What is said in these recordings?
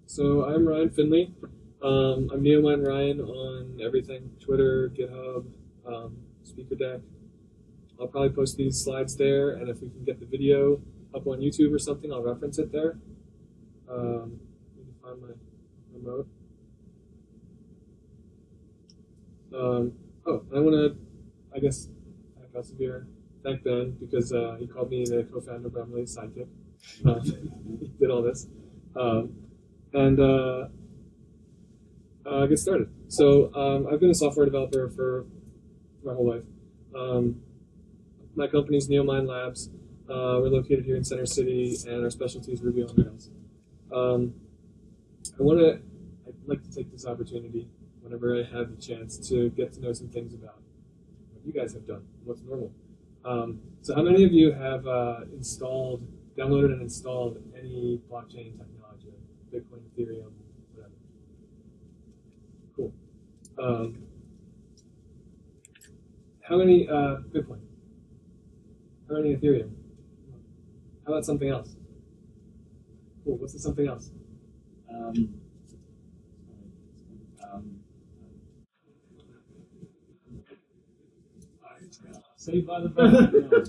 So I'm Ryan Findley. I'm NEOMIND Ryan on everything, Twitter, GitHub, Speaker Deck. I'll probably post these slides there, and if we can get the video up on YouTube or something, I'll reference it there. Let me find my remote. I want to, I guess, thank Ben, because he called me the co-founder, but I'm really his sidekick. He did all this. Get started. So I've been a software developer for my whole life. My company's NEOMIND Labs. We're located here in Center City, and our specialty is Ruby on Rails. I'd like to take this opportunity, whenever I have the chance, to get to know some things about what you guys have done, what's normal. So how many of you have downloaded and installed any blockchain technology, like Bitcoin, Ethereum, whatever? Cool. How many Bitcoin? How many Ethereum? How about something else? Cool. What's the something else? Saved by the Bell.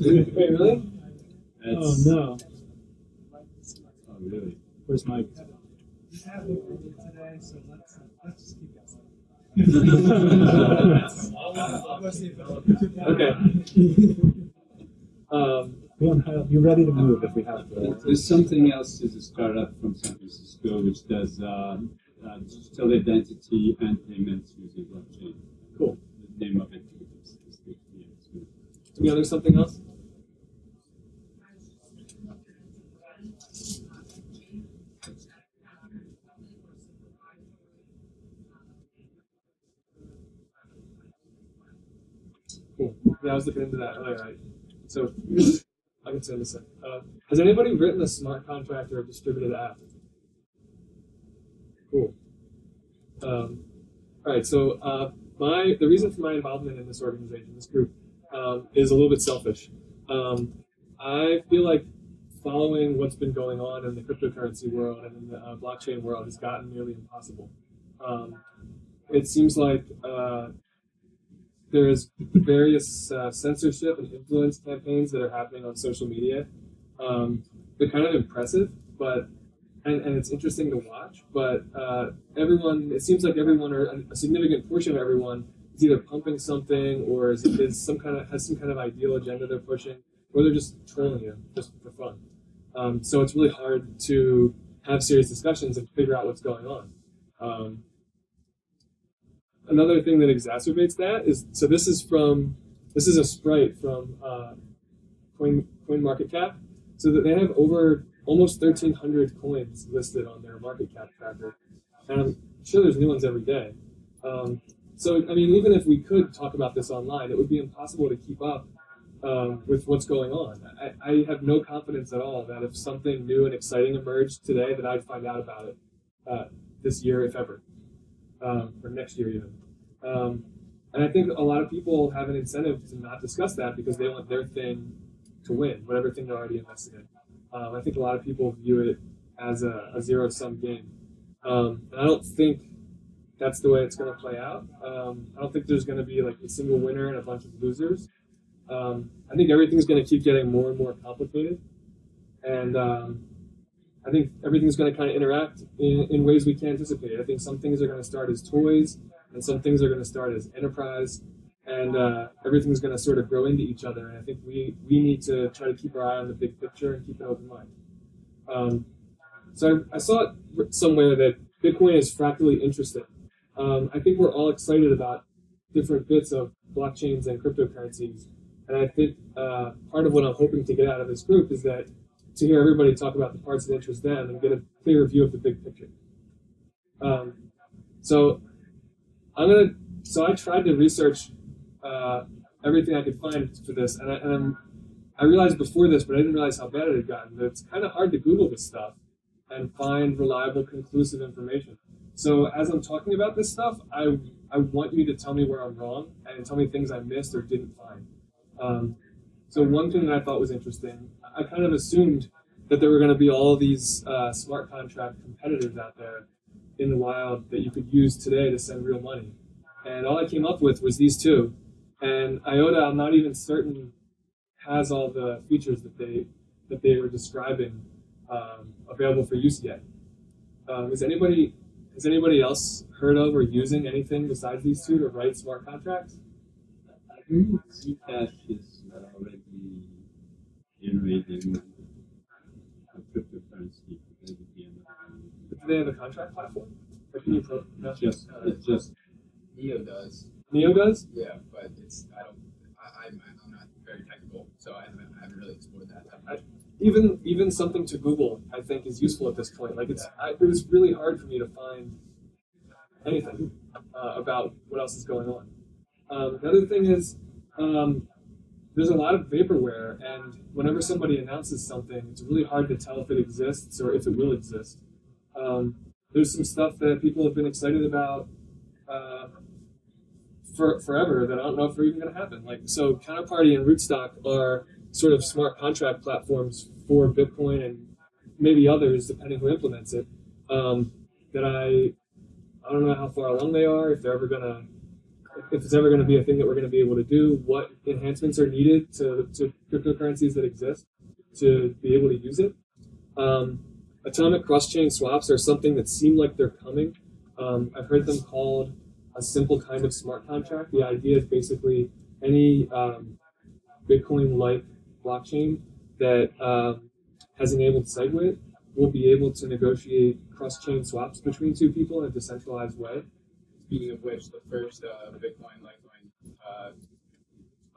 Wait, really? Oh no. Oh really? Where's Mike? He's having early today, so let's just keep going. Okay. You're ready to move if we have to. There's something else. There's a startup from San Francisco which does digital identity and payments using blockchain. Cool. The name of it is Yeah, there's something else? Cool. Yeah, I was looking into that. All right. So I can say this. Has anybody written a smart contract or a distributed app? Cool. All right. So the reason for my involvement in this organization, this group, is a little bit selfish. I feel like following what's been going on in the cryptocurrency world and in the blockchain world has gotten nearly impossible. It seems like there's various censorship and influence campaigns that are happening on social media. They're kind of impressive, and it's interesting to watch, but it seems like everyone, or a significant portion of everyone, is either pumping something or has some kind of ideal agenda they're pushing, or they're just trolling you just for fun. So it's really hard to have serious discussions and figure out what's going on. Another thing that exacerbates that is, so this is a sprite from CoinMarketCap. So that they have over almost 1,300 coins listed on their market cap tracker, and I'm sure there's new ones every day. So, I mean, even if we could talk about this online, it would be impossible to keep up with what's going on. I have no confidence at all that if something new and exciting emerged today, that I'd find out about it this year, if ever, or next year even. And I think a lot of people have an incentive to not discuss that because they want their thing to win, whatever thing they're already invested in. I think a lot of people view it as a zero-sum game. And I don't think that's the way it's going to play out. I don't think there's going to be like a single winner and a bunch of losers. I think everything's going to keep getting more and more complicated. And I think everything's going to kind of interact in ways we can't anticipate. I think some things are going to start as toys, and some things are going to start as enterprise, and everything's going to sort of grow into each other. And I think we need to try to keep our eye on the big picture and keep an open mind. So I saw it somewhere that Bitcoin is fractally interesting. I think we're all excited about different bits of blockchains and cryptocurrencies. And I think part of what I'm hoping to get out of this group is that to hear everybody talk about the parts that interest them and get a clearer view of the big picture. So I tried to research everything I could find for this, and I realized before this, but I didn't realize how bad it had gotten, that it's kind of hard to Google this stuff and find reliable, conclusive information. So as I'm talking about this stuff, I want you to tell me where I'm wrong and tell me things I missed or didn't find. So one thing that I thought was interesting, I kind of assumed that there were going to be all these smart contract competitors out there in the wild that you could use today to send real money. And all I came up with was these two. And IOTA, I'm not even certain, has all the features that they were describing available for use yet. Has anybody else heard of or using anything besides these two to write smart contracts? Zcash is already generating a cryptocurrency. Do they have a contract platform? Or can you no? It's just Neo does. Neo does? Yeah, but I'm not very technical, so I haven't really explored that. Even something to Google, I think, is useful at this point. Like it was really hard for me to find anything about what else is going on. The other thing is, there's a lot of vaporware, and whenever somebody announces something, it's really hard to tell if it exists or if it will exist. There's some stuff that people have been excited about for forever that I don't know if they're even going to happen. Like, so Counterparty and Rootstock are sort of smart contract platforms for Bitcoin and maybe others, depending who implements it. That I don't know how far along they are, if it's ever gonna be a thing that we're gonna be able to do, what enhancements are needed to cryptocurrencies that exist to be able to use it. Atomic cross-chain swaps are something that seem like they're coming. I've heard them called a simple kind of smart contract. The idea is basically any Bitcoin-like blockchain that has enabled SegWit will be able to negotiate cross-chain swaps between two people in a decentralized way. Speaking of which, the first Bitcoin Litecoin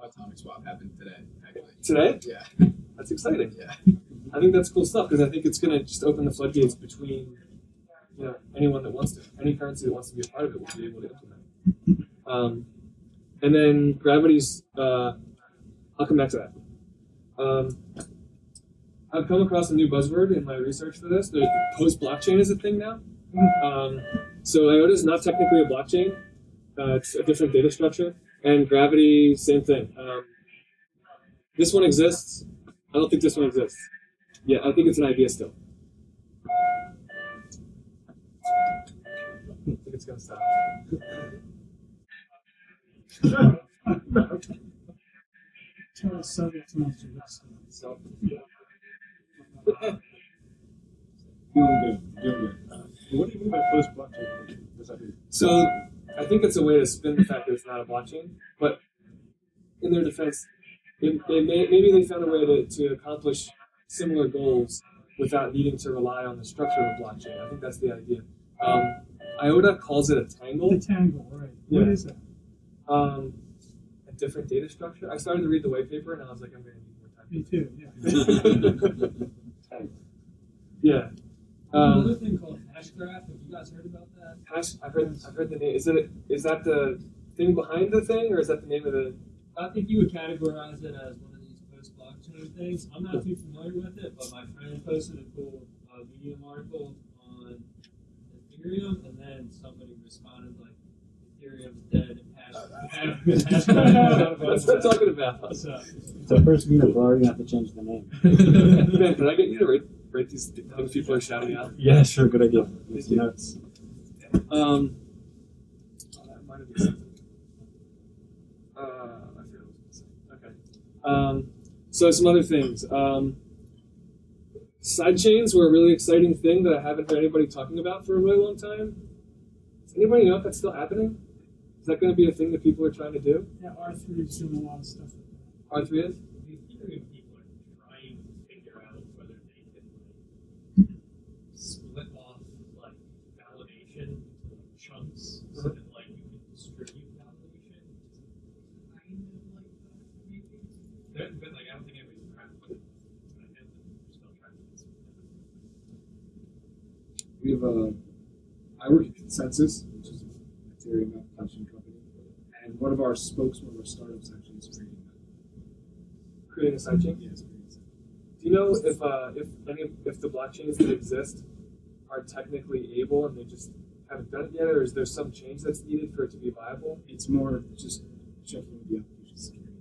atomic swap happened today, actually. Today? Yeah. That's exciting. Yeah. I think that's cool stuff because I think it's going to just open the floodgates between anyone that wants to, any currency that wants to be a part of it will be able to implement. And then Gravity's, I'll come back to that. I've come across a new buzzword in my research for this. The post-blockchain is a thing now. So IOTA is not technically a blockchain. It's a different data structure. And Gravity, same thing. This one exists. I don't think this one exists. Yeah, I think it's an idea still. I think it's going to stop. Tell us several times to this. So, Doing good. What do you mean by post-blockchain? What does that mean? So I think it's a way to spin the fact that it's not a blockchain. But in their defense, maybe they found a way to accomplish similar goals without needing to rely on the structure of a blockchain. I think that's the idea. IOTA calls it a tangle. The tangle, right. What is that? A different data structure. I started to read the white paper and I was like, I'm going to need more time. Me too, yeah. Yeah. Another thing called Hashgraph. Have you guys heard about that? I've heard the name. Is that the thing behind the thing, or is that the name of the? I think you would categorize it as one of these post-blockchain things. I'm not too familiar with it, but my friend posted a cool Medium article on Ethereum, and then somebody responded like, "Ethereum's dead." That's what I'm talking about. So first meetup, we're already going to have to change the name. Ben, did I get you to write these things people are shouting out? Yeah, sure, good idea. Thank you. Notes. That might have been something. I forgot what I was going to say. Okay. So some other things. Sidechains were a really exciting thing that I haven't heard anybody talking about for a really long time. Does anybody know if that's still happening? Is that going to be a thing that people are trying to do? Yeah, R3 is doing a lot of stuff with that. R3 is? The Ethereum people are trying to figure out whether they can split off like validation into like chunks so that like you can distribute validation. Kind of like that, maybe. But like I don't think anybody's trying to put it. They're still trying to. We have I work at Consensus, which is an Ethereum application company, and one of our spokes, one of our startups actually is Creating a sidechain? Yes. Do you know if the blockchains that exist are technically able and they just haven't done it yet, or is there some change that's needed for it to be viable? It's more just checking with the application security.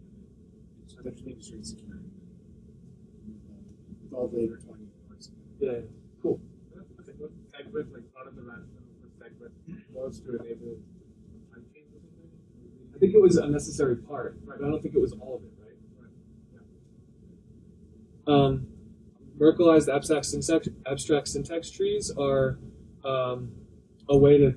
It's maybe straight security. With all the intertwining Yeah, cool. Okay, what SegWit, like part of the rationale for SegWit was to enable on-chain or something? I think it was a necessary part, but I don't think it was all of it, right? Merkleized abstract syntax trees are a way to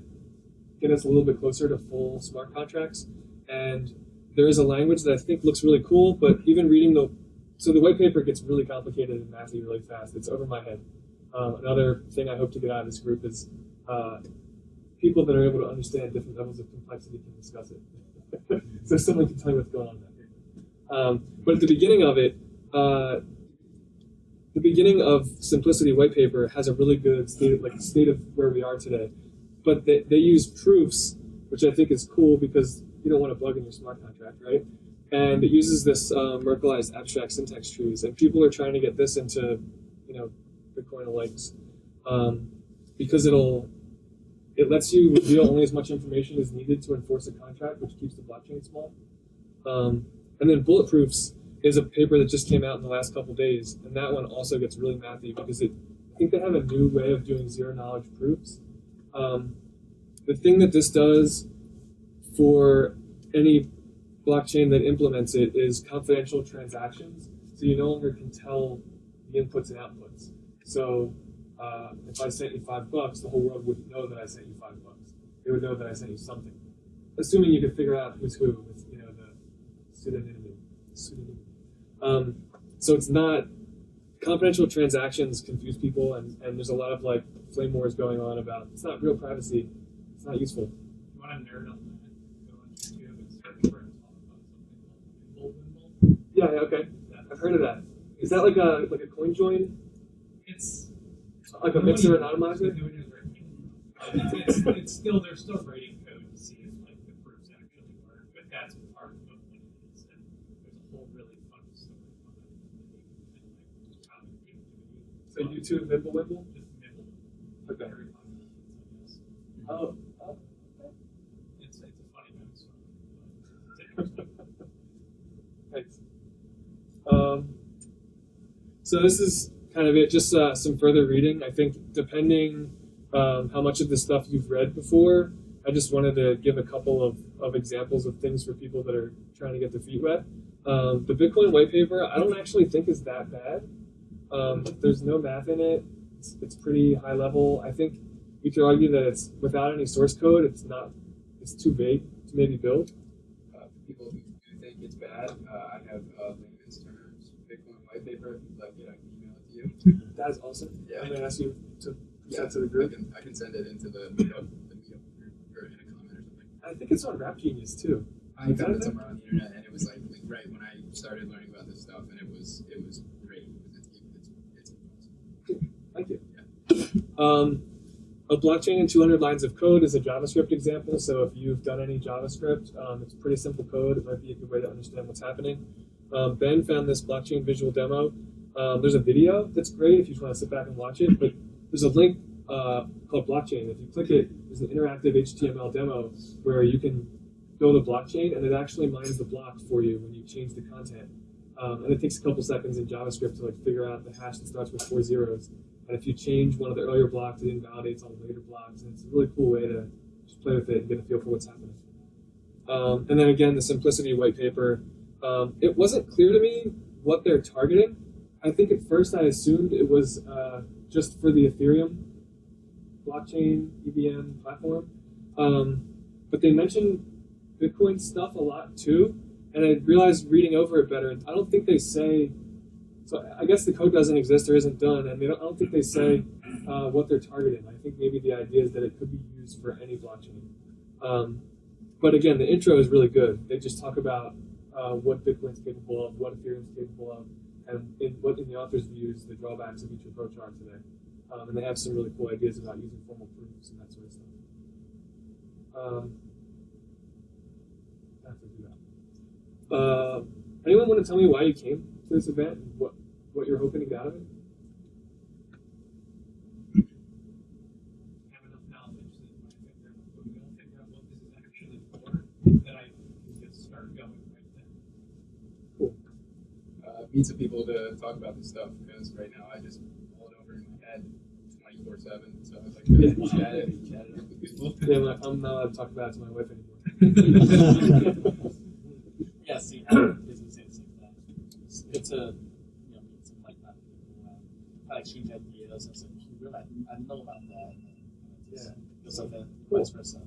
get us a little bit closer to full smart contracts. And there is a language that I think looks really cool, but even reading the white paper gets really complicated and mathy really fast. It's over my head. Another thing I hope to get out of this group is people that are able to understand different levels of complexity can discuss it. So someone can tell you what's going on in that paper. But at the beginning of it, the beginning of Simplicity white paper has a really good state of where we are today. But they use proofs, which I think is cool because you don't want to bug in your smart contract, right? And it uses this Merkleized abstract syntax trees, and people are trying to get this into, Bitcoin likes, because it lets you reveal only as much information as needed to enforce a contract, which keeps the blockchain small. And then Bulletproofs is a paper that just came out in the last couple days, and that one also gets really mathy because I think they have a new way of doing zero-knowledge proofs. The thing that this does for any blockchain that implements it is confidential transactions, so you no longer can tell the inputs and outputs. So if I sent you $5, the whole world wouldn't know that I sent you $5. They would know that I sent you something, assuming you could figure out who's who with the pseudonym. So it's not confidential transactions confuse people, and there's a lot of flame wars going on about it's not real privacy, it's not useful. You want to nerd on that? Go on YouTube and search for and talk about something called Yeah, okay. I've heard of that. Is that like a coin join? It's Like a mixer anonymizer? It's still they're still writing code to see if the proofs actually work, but that's part of what it is. And there's a whole really fun story behind it. So YouTube Mimblewimble? Just Mimble. Okay. Very popular. Yes. Oh. It's a funny story. Thanks. So this is kind of it, just some further reading. I think depending how much of this stuff you've read before, I just wanted to give a couple of examples of things for people that are trying to get their feet wet. The Bitcoin white paper, I don't actually think is that bad. There's no math in it. It's pretty high level. I think we could argue that it's without any source code. It's too vague to maybe build. For people who do think it's bad, I have layman's terms Bitcoin white paper. If you'd like it, I can email it to you. That is awesome. Yeah. I'm gonna ask you to Yeah, send to the group. I can send it into the meetup group or in a comment or something. I think it's on Rap Genius too. I found it somewhere on the internet, and it was right when I started learning about this stuff, and it was great. It's awesome. Thank you. Yeah. A blockchain in 200 lines of code is a JavaScript example. So if you've done any JavaScript, it's pretty simple code. It might be a good way to understand what's happening. Ben found this blockchain visual demo. There's a video that's great if you just want to sit back and watch it. But there's a link called Blockchain. If you click it, there's an interactive HTML demo where you can build a blockchain, and it actually mines the block for you when you change the content. And it takes a couple seconds in JavaScript to figure out the hash that starts with 4 zeros. And if you change one of the earlier blocks, it invalidates all the later blocks. And it's a really cool way to just play with it and get a feel for what's happening. And then again, the Simplicity white paper. It wasn't clear to me what they're targeting. I think at first I assumed it was just for the Ethereum blockchain EVM platform. But they mentioned Bitcoin stuff a lot too. And I realized reading over it better, I don't think they say, so I guess the code doesn't exist or isn't done, and I don't think they say what they're targeting. I think maybe the idea is that it could be used for any blockchain. But again, the intro is really good. They just talk about what Bitcoin's capable of, what Ethereum's capable of, and what in the author's views the drawbacks of each approach are today. And they have some really cool ideas about using formal proofs and that sort of stuff. I have to do that. Anyone want to tell me why you came to this event and what you're hoping to get out of it? Have enough knowledge that when we don't figure out what this is actually for, that I can just start going right then. Cool. Meet some people to talk about this stuff, because right now I just mull it over in my head 24/7. So I was like, chatted up with people. Yeah, I'm not allowed to talk about it to my wife anymore. Yeah, see, it's the same thing. It's a, meet some like-minded people, kind of exchange ideas, and so you realize, I didn't know about that. Just like that, vice versa.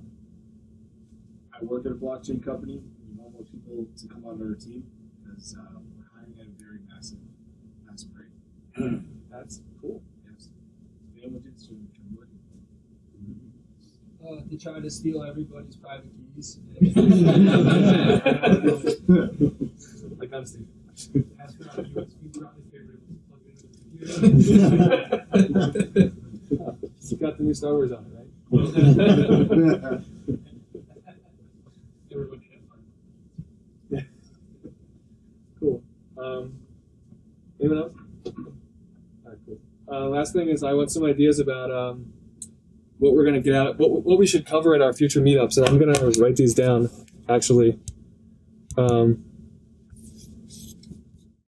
I work at a blockchain company. We want more people to come onto our team because we're hiring at a very massive rate. That's cool. Yes. They have to come working. To try to steal everybody's private keys. Like I'm Steve. Ask for our USB drive favorite to plug into the computer. You got the new Star Wars on it, right? Everybody had fun. Cool. Anyone else? Alright, cool. Last thing is I want some ideas about what we're gonna get out, what we should cover at our future meetups, and I'm gonna write these down actually.